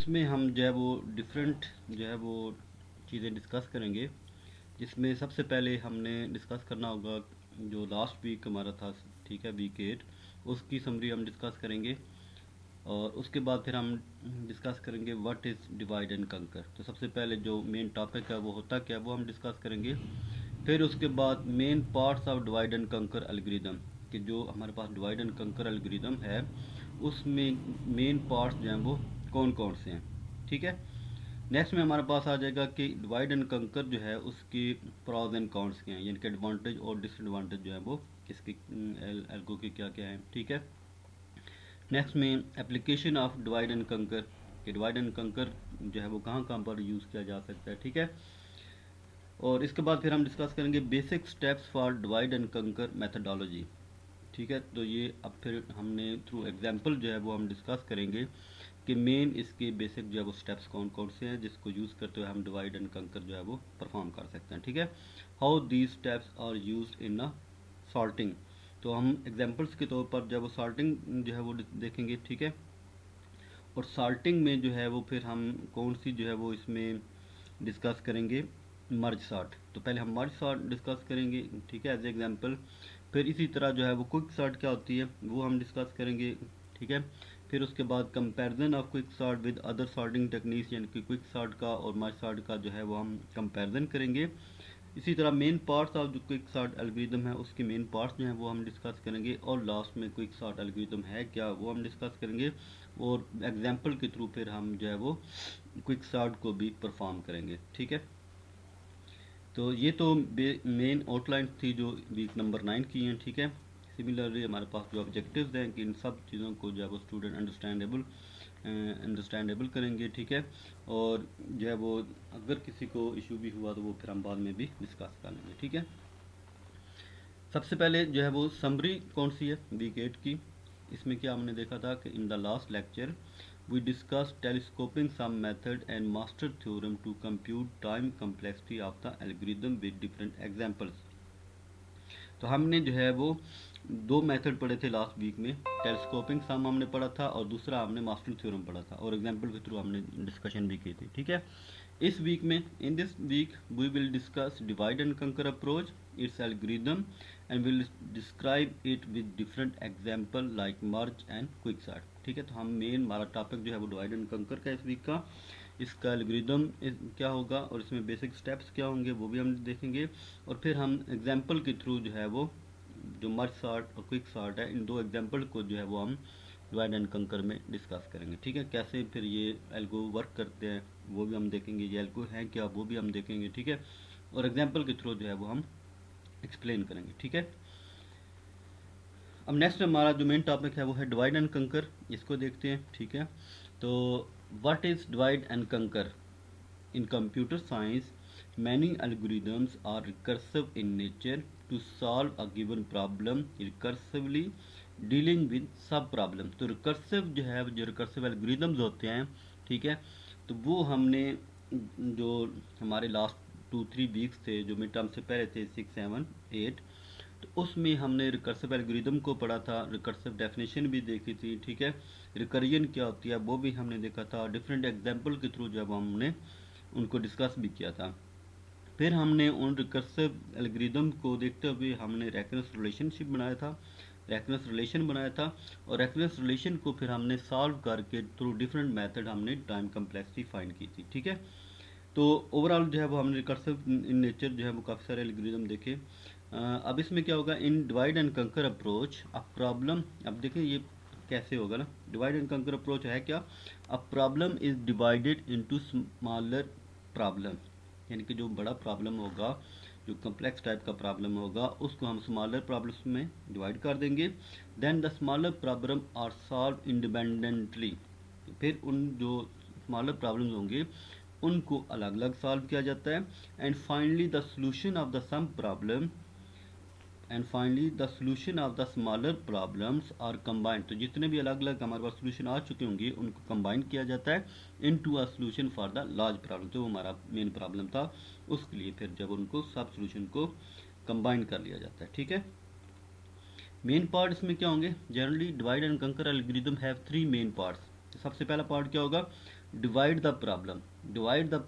इसमें हम जो है वो डिफरेंट जो है वो चीज़ें डिस्कस करेंगे, जिसमें सबसे पहले हमने डिस्कस करना होगा जो लास्ट वीक हमारा था, ठीक है, वीक 8, उसकी समरी हम डिस्कस करेंगे। और उसके बाद फिर हम डिस्कस करेंगे व्हाट इज़ डिवाइड एंड कंकर। तो सबसे पहले जो मेन टॉपिक है वो होता क्या है वो हम डिस्कस करेंगे। फिर उसके बाद main parts of divide and conquer algorithm, कि जो हमारे पास डिवाइड एंड कंकर एल्गोरिदम है उसमें मेन पार्ट्स जो हैं वो कौन कौन से हैं, ठीक है। नेक्स्ट में हमारे पास आ जाएगा कि डिवाइड एंड कंकर जो है उसकी प्रॉज एंड कॉन्स क्या हैं, यानी कि एडवांटेज और डिसएडवांटेज जो है वो इसकी एल्गो के क्या क्या हैं, ठीक है। नेक्स्ट में एप्लीकेशन ऑफ डिवाइड एंड कंकर, कि डिवाइड एंड कंकर जो है वो कहाँ कहाँ पर यूज़ किया जा सकता है, ठीक है। और इसके बाद फिर हम डिस्कस करेंगे basic steps for divide and कंकर मेथडोलॉजी, ठीक है। तो ये अब फिर हमने थ्रू एग्जांपल जो है वो हम डिस्कस करेंगे कि मेन इसके बेसिक जो है वो स्टेप्स कौन कौन से हैं जिसको यूज़ करते हुए हम डिवाइड एंड कंकर जो है वो परफॉर्म कर सकते हैं, ठीक है। How these steps are used in a sorting, तो हम एग्जांपल्स के तौर पर जब वो सॉर्टिंग जो है वो देखेंगे, ठीक है। और सॉर्टिंग में जो है वो फिर हम कौन सी जो है वो इसमें डिस्कस करेंगे, मर्ज सॉर्ट। तो पहले हम मर्ज सॉर्ट डिस्कस करेंगे, ठीक है, एज एग्जांपल। फिर इसी तरह जो है वो क्विक सॉर्ट क्या होती है वो हम डिस्कस करेंगे, ठीक है। फिर उसके बाद comparison of quick sort with other sorting techniques, यानी कि क्विक सॉर्ट का और मर्ज सॉर्ट का जो है वो हम कंपैरिजन करेंगे। इसी तरह मेन पार्ट्स ऑफ जो क्विक सॉर्ट एल्गोरिदम है उसके मेन पार्ट्स जो हैं वो हम डिस्कस करेंगे। और लास्ट में क्विक सॉर्ट एल्गोरिदम है क्या वो हम डिस्कस करेंगे। और एग्जांपल के थ्रू फिर हम जो है वो क्विक सॉर्ट को भी परफॉर्म करेंगे, ठीक है। तो ये तो मेन आउटलाइन थी जो वीक नंबर 9 की हैं, ठीक है। सिमिलरली हमारे पास जो ऑब्जेक्टिव्स हैं कि इन सब चीज़ों को जो है वो स्टूडेंट अंडरस्टैंडेबल करेंगे, ठीक है। और जो है वो अगर किसी को इशू भी हुआ तो वो फिर हम बाद में भी डिस्कस कर लेंगे, ठीक है। सबसे पहले जो है वो समरी कौन सी है वीक 8 की। इसमें क्या हमने देखा था कि in the last lecture we discuss telescoping sum method and master theorem to compute time complexity of the algorithm with different examples. तो हमने जो है वो दो मेथड पढ़े थे लास्ट वीक में, टेलीस्कोपिंग सम हमने पढ़ा था और दूसरा हमने मास्टर थ्योरम पढ़ा था, और एग्जांपल के थ्रू हमने डिस्कशन भी की थी, ठीक है। इस वीक में in this week we will discuss divide and conquer approach, it's algorithm, and will describe it with different example like merge and quick sort, ठीक है। तो हम मेन हमारा टॉपिक जो है वो डिवाइड एंड कंकर का इस वीक का, इसका एल्गोरिदम क्या होगा और इसमें बेसिक स्टेप्स क्या होंगे वो भी हम देखेंगे। और फिर हम एग्जांपल के थ्रू जो है वो जो मर्ज सॉर्ट और क्विक सॉर्ट है इन दो एग्जांपल को जो है वो हम डिवाइड एंड कंकर में डिस्कस करेंगे, ठीक है। कैसे फिर ये एल्गो वर्क करते हैं वो भी हम देखेंगे, ये एल्गो हैं क्या वो भी हम देखेंगे, ठीक है। और एग्जांपल के थ्रू जो है वो हम एक्सप्लेन करेंगे, ठीक है। अब नेक्स्ट हमारा जो मेन टॉपिक है वो है डिवाइड एंड कंकर, इसको देखते हैं, ठीक है। तो व्हाट इज़ डिवाइड एंड कंकर इन computer science? Many algorithms are recursive in nature to solve a given problem recursively dealing with सब प्रॉब्लम। तो रिकर्सिव जो है जो रिकर्सिव एल्गोरिदम्स होते हैं, ठीक है, तो वो हमने जो हमारे लास्ट 2-3 वीक्स थे जो मिड टर्म से पहले थे 6, 7, 8, तो उसमें हमने रिकर्सिव एल्गोरिदम को पढ़ा था, रिकर्सिव डेफिनेशन भी देखी थी, ठीक है। रिकरियन क्या होती है वो भी हमने देखा था, डिफरेंट एग्जाम्पल के थ्रू जब हमने उनको डिस्कस भी किया था। फिर हमने उन रिकर्सिव एल्गोरिदम को देखते हुए हमने रेकरेंस रिलेशनशिप बनाया था, रेकरेंस रिलेशन बनाया था, और रेकरेंस रिलेशन को फिर हमने सॉल्व करके थ्रू डिफरेंट मेथड हमने टाइम कम्प्लेक्सिटी फाइंड की थी, ठीक है। तो ओवरऑल जो है वो हमने रिकर्सिव इन नेचर जो है वो काफ़ी सारे एल्गोरिदम देखे। अब इसमें क्या होगा, इन divide and conquer approach a problem, अब देखिए ये कैसे होगा ना, डिवाइड एंड कंकर अप्रोच है क्या, a problem is divided into smaller problem, यानी कि जो बड़ा प्रॉब्लम होगा, जो कम्प्लेक्स टाइप का प्रॉब्लम होगा उसको हम स्मॉलर प्रॉब्लम्स में डिवाइड कर देंगे। Then the smaller problem are solve independently, फिर उन जो स्मॉलर प्रॉब्लम्स होंगे उनको अलग अलग सॉल्व किया जाता है। And finally the solution of the sum problem and finally the solution of the smaller problems are combined, तो जितने भी अलग अलग हमारे पास सोल्यूशन आ चुके होंगे उनको कंबाइन किया जाता है into a solution for the large problem, जो हमारा मेन प्रॉब्लम था उसके लिए फिर जब उनको सब सोल्यूशन को कंबाइन कर लिया जाता है, ठीक है। मेन पार्ट इसमें क्या होंगे, generally divide and conquer algorithm have 3 main parts. सबसे पहला पार्ट क्या होगा, divide the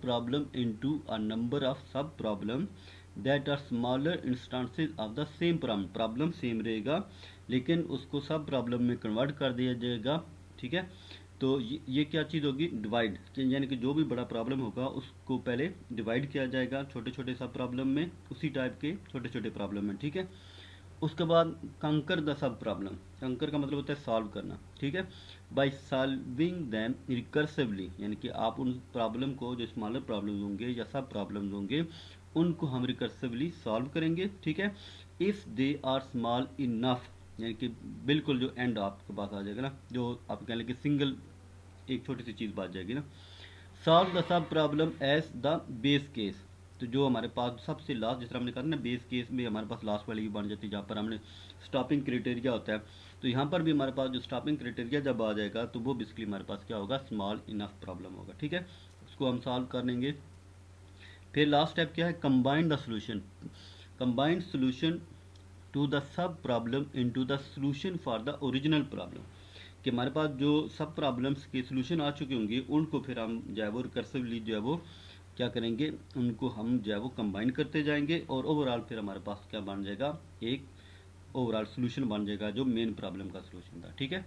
problem into a number of sub problem that are smaller instances of the same problem same रहेगा, लेकिन उसको सब प्रॉब्लम में कन्वर्ट कर दिया जाएगा। ठीक है, तो ये क्या चीज़ होगी, डिवाइड, यानी कि जो भी बड़ा प्रॉब्लम होगा उसको पहले डिवाइड किया जाएगा छोटे छोटे सब प्रॉब्लम में, उसी टाइप के छोटे छोटे प्रॉब्लम में। ठीक है, उसके बाद कंकर द सब प्रॉब्लम, कंकर का मतलब होता है सॉल्व करना। ठीक है, बाय सॉल्विंग दैम रिकर्सिवली, यानी कि आप उन प्रॉब्लम को, जो स्मॉलर प्रॉब्लम होंगे या सब प्रॉब्लम होंगे, उनको हम रिकर्सिवली सॉल्व करेंगे। ठीक है, if they are small enough, यानी कि बिल्कुल जो एंड आपके पास आ जाएगा ना, जो आप कह लें कि सिंगल एक छोटी सी चीज़ बात जाएगी ना। Solve the sub problem as the base case, तो जो हमारे पास सबसे लास्ट, जिस तरह हमने कहा ना बेस केस में हमारे पास लास्ट वाली भी बन जाती है, जहाँ पर हमने स्टॉपिंग क्राइटेरिया होता है, तो यहाँ पर भी हमारे पास जो स्टॉपिंग क्राइटेरिया जब आ जाएगा तो वो बेसिकली हमारे पास क्या होगा, स्मॉल इनफ प्रॉब्लम होगा। ठीक है, उसको हम सॉल्व कर लेंगे। फिर लास्ट स्टेप क्या है, combine the solution, combined solution to the sub problem into the solution for the original problem, कि हमारे पास जो सब प्रॉब्लम्स के सोल्यूशन आ चुके होंगे उनको फिर हम जो है वो रिकर्सिवली जो है वो क्या करेंगे, उनको हम जो है वो कंबाइन करते जाएंगे, और ओवरऑल फिर हमारे पास क्या बन जाएगा, एक ओवरऑल सोल्यूशन बन जाएगा जो मेन प्रॉब्लम का सोल्यूशन था। ठीक है,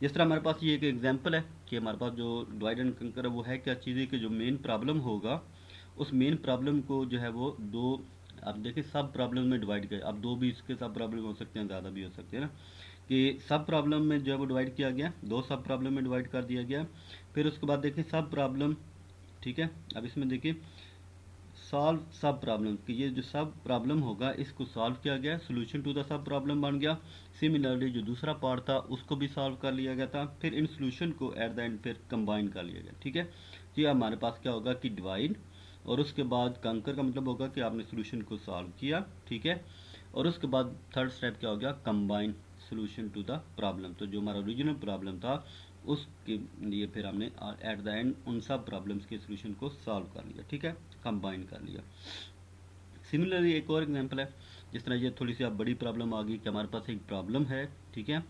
जिस तरह हमारे पास ये एक एग्जांपल है कि हमारे पास जो डिवाइड एंड कंकर है वो है क्या चीज़ है, कि जो मेन प्रॉब्लम होगा उस मेन प्रॉब्लम को जो है वो दो, आप देखिए सब प्रॉब्लम में डिवाइड किया। अब दो भी इसके सब प्रॉब्लम हो सकते हैं, ज़्यादा भी हो सकते हैं ना, कि सब प्रॉब्लम में जो है वो डिवाइड किया गया, दो सब प्रॉब्लम में डिवाइड कर दिया गया। फिर उसके बाद देखिए सब प्रॉब्लम, ठीक है, अब इसमें देखिए सॉल्व सब प्रॉब्लम, कि ये जो सब प्रॉब्लम होगा इसको सॉल्व किया गया, solution to the sub problem बन गया। सिमिलरली जो दूसरा पार्ट था उसको भी सॉल्व कर लिया गया था, फिर इन सोल्यूशन को एट द एंड फिर कंबाइन कर लिया गया। ठीक है, तो ये हमारे पास क्या होगा कि डिवाइड, और उसके बाद कंकर का मतलब होगा कि आपने सोल्यूशन को सॉल्व किया। ठीक है, और उसके बाद थर्ड स्टेप क्या हो गया, combine solution to the problem, तो जो हमारा ओरिजिनल प्रॉब्लम था उसके लिए फिर हमने एट द एंड उन सब प्रॉब्लम्स के सोल्यूशन को सॉल्व कर लिया। ठीक है, कंबाइन कर लिया। सिमिलरली एक और एग्जांपल है, जिस तरह ये थोड़ी सी आप बड़ी प्रॉब्लम आ गई कि हमारे पास एक प्रॉब्लम है, ठीक है,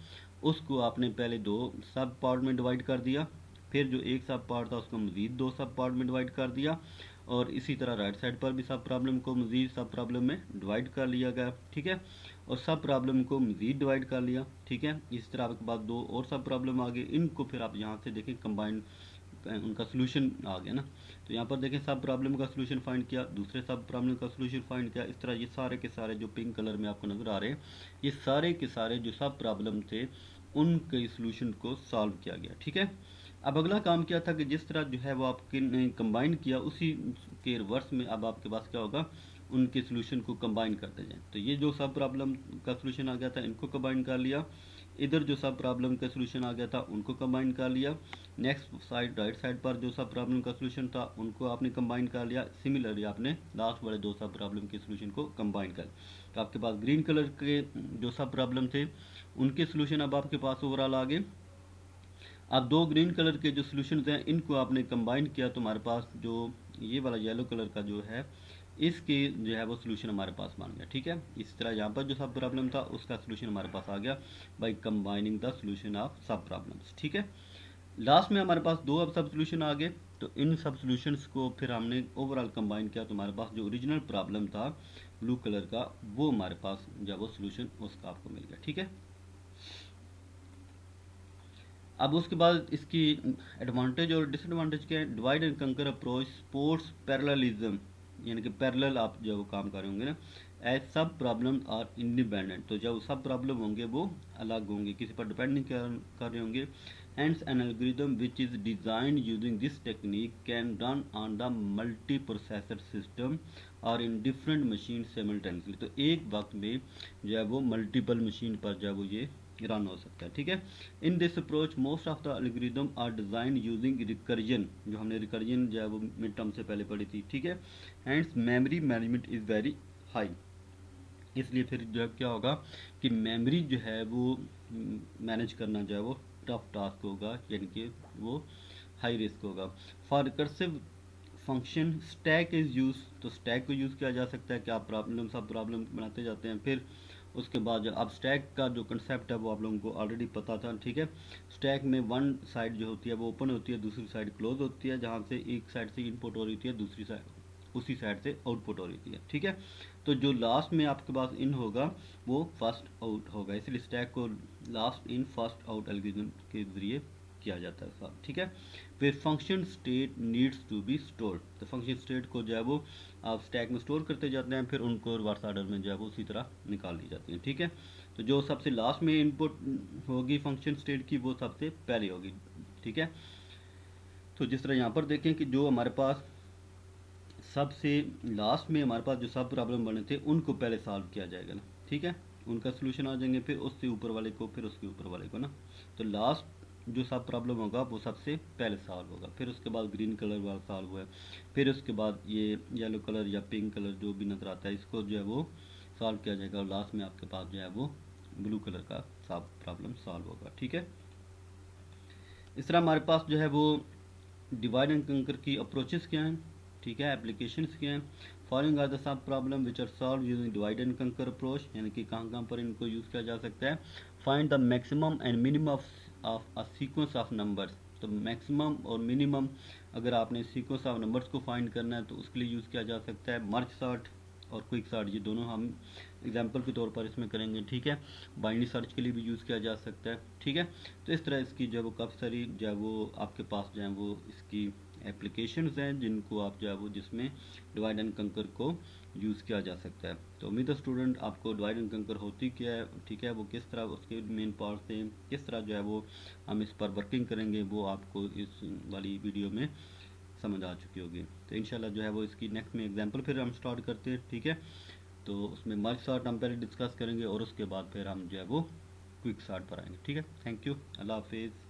उसको आपने पहले दो सब पार्ट में डिवाइड कर दिया, फिर जो एक सब पार्ट था उसको मज़ीद दो सब पार्ट में डिवाइड कर दिया, और इसी तरह राइट साइड पर भी सब प्रॉब्लम को मज़ीद सब प्रॉब्लम में डिवाइड कर लिया गया। ठीक है, और सब प्रॉब्लम को मज़ीद डिवाइड कर लिया। ठीक है, इस तरह आपके पास दो और सब प्रॉब्लम आ गई, इनको फिर आप यहाँ से देखें कंबाइन, उनका सोल्यूशन आ गया ना, तो यहाँ पर देखें सब प्रॉब्लम का सोल्यूशन फाइंड किया, दूसरे सब प्रॉब्लम का सोल्यूशन फाइंड किया। इस तरह ये सारे के सारे जो पिंक कलर में आपको नज़र आ रहे हैं, ये सारे के सारे जो सब प्रॉब्लम थे उनके सोल्यूशन को सॉल्व किया गया। ठीक है, अब अगला काम क्या था कि जिस तरह जो है वो आपके कंबाइन किया, उसी के रिवर्स में अब आपके पास क्या होगा, उनके सोल्यूशन को कंबाइन करते जाएं। तो ये जो सब प्रॉब्लम का सोल्यूशन आ गया था इनको कंबाइन कर लिया, इधर जो सब प्रॉब्लम का सोल्यूशन आ गया था उनको कंबाइन कर लिया, नेक्स्ट साइड राइट साइड पर जो सब प्रॉब्लम का सोल्यूशन था उनको आपने कंबाइन कर लिया। सिमिलरली आपने लास्ट वाले दो सब प्रॉब्लम के सोल्यूशन को कंबाइन कर, तो आपके पास ग्रीन कलर के जो सब प्रॉब्लम थे उनके सोल्यूशन अब आपके पास ओवरऑल आ गए। अब दो ग्रीन कलर के जो सोल्यूशन हैं इनको आपने कंबाइन किया, तो हमारे पास जो ये वाला येलो कलर का जो है इसके जो है वो सोल्यूशन हमारे पास बन गया। ठीक है, इस तरह यहाँ पर जो सब प्रॉब्लम था उसका सोल्यूशन हमारे पास आ गया by combining the solution of सब प्रॉब्लम्स। ठीक है, लास्ट में हमारे पास दो अब सब सोल्यूशन आ गए, तो इन सब सोल्यूशंस को फिर हमने ओवरऑल कंबाइन किया, तो हमारे पास जो ओरिजिनल प्रॉब्लम था ब्लू कलर का वो हमारे पास जब वो सोल्यूशन उसका आपको मिल गया। ठीक है, अब उसके बाद इसकी एडवांटेज और डिसएडवांटेज क्या है। Divide and conquer approach supports parallelism, यानी कि पैरेलल आप जब वो काम कर रहे होंगे ना, एज सब प्रॉब्लम आर इंडिपेंडेंट, तो जब सब प्रॉब्लम होंगे वो अलग होंगे, किसी पर डिपेंड नहीं कर रहे होंगे। Hence, an algorithm which is designed using this technique can run on the multi-processor system or in different machines simultaneously, तो एक वक्त में जो है वो मल्टीपल मशीन पर जो है वो ये रन हो सकता है। ठीक है, in this approach most of the algorithm are design using recursion, जो हमने रिकर्जन जो है वो मिड टर्म से पहले पढ़ी थी। ठीक है, hands memory management is very high, इसलिए फिर जो है क्या होगा कि मेमोरी जो है वो मैनेज करना जो है वो टफ टास्क होगा, यानी कि वो हाई रिस्क होगा। For recursive function stack is use, तो स्टैक को यूज़ किया जा सकता है कि आप प्रॉब्लम सब प्रॉब्लम बनाते जाते हैं, फिर उसके बाद जो अब स्टैक का जो कंसेप्ट है वो आप लोगों को ऑलरेडी पता था, ठीक है। स्टैक में वन साइड जो होती है वो ओपन होती है, दूसरी साइड क्लोज होती है, जहाँ से एक साइड से इनपुट हो रही होती है, दूसरी साइड उसी साइड से आउटपुट हो रही है, ठीक है। तो जो लास्ट में आपके पास इन होगा वो फर्स्ट आउट होगा, इसलिए स्टैक को last in first out algorithm के जरिए किया जाता है साहब, ठीक है। फिर function state needs to be stored, तो फंक्शन स्टेट को जो है वो आप स्टैक में स्टोर करते जाते हैं, फिर उनको रिवर्स ऑर्डर में जो है वो उसी तरह निकाल ली जाती हैं, ठीक है। तो जो सबसे लास्ट में इनपुट होगी फंक्शन स्टेट की वो सबसे पहले होगी, ठीक है। तो जिस तरह यहाँ पर देखें कि जो हमारे पास सबसे लास्ट में हमारे पास जो सब प्रॉब्लम बने थे उनको पहले सॉल्व किया जाएगा ना, ठीक है। उनका सोल्यूशन आ जाएंगे, फिर उससे ऊपर वाले को, फिर उसके ऊपर वाले को ना। तो लास्ट जो सब प्रॉब्लम होगा वो सबसे पहले सॉल्व होगा, फिर उसके बाद ग्रीन कलर वाला सॉल्व हुआ, फिर उसके बाद ये येलो कलर या पिंक कलर जो भी नज़र आता है इसको जो है वो सॉल्व किया जाएगा, और लास्ट में आपके पास जो है वो ब्लू कलर का सब प्रॉब्लम सॉल्व होगा, ठीक है। इस तरह हमारे पास जो है वो डिवाइड एंड कंकर की अप्रोचेस क्या हैं, ठीक है, एप्लीकेशंस क्या हैं। Following are the sub problem which are solve using divide and conquer approach, यानी कि कहाँ कहाँ पर इनको यूज़ किया जा सकता है। Find the maximum and minimum of a sequence of numbers, तो मैक्सिमम और मिनिमम अगर आपने सीक्वेंस ऑफ नंबर्स को फाइंड करना है तो उसके लिए यूज़ किया जा सकता है। मर्ज सॉर्ट और क्विक सॉर्ट, ये दोनों हम एग्जाम्पल के तौर पर इसमें करेंगे, ठीक है। बाइनरी सर्च के लिए भी यूज़ किया जा सकता है, ठीक है। तो इस तरह इसकी जो है वो काफ़ी सारी जो है वो आपके पास जो है वो इसकी एप्लीकेशंस हैं जिनको आप जो है वो जिसमें डिवाइड एंड कंकर को यूज़ किया जा सकता है। तो उम्मीद है स्टूडेंट आपको डिवाइड एंड कंकर होती क्या है, ठीक है, वो किस तरह उसके मेन पार्ट हैं, किस तरह जो है वो हम इस पर वर्किंग करेंगे वो आपको इस वाली वीडियो में समझ आ चुकी होगी। तो इंशाल्लाह जो है वो इसकी नेक्स्ट में एग्जांपल फिर हम स्टार्ट करते हैं, ठीक है। तो उसमें मर्ज सॉर्ट हम पहले डिस्कस करेंगे और उसके बाद फिर हम जो है वो क्विक सॉर्ट पर आएंगे, ठीक है। थैंक यू, अल्लाह हाफिज़।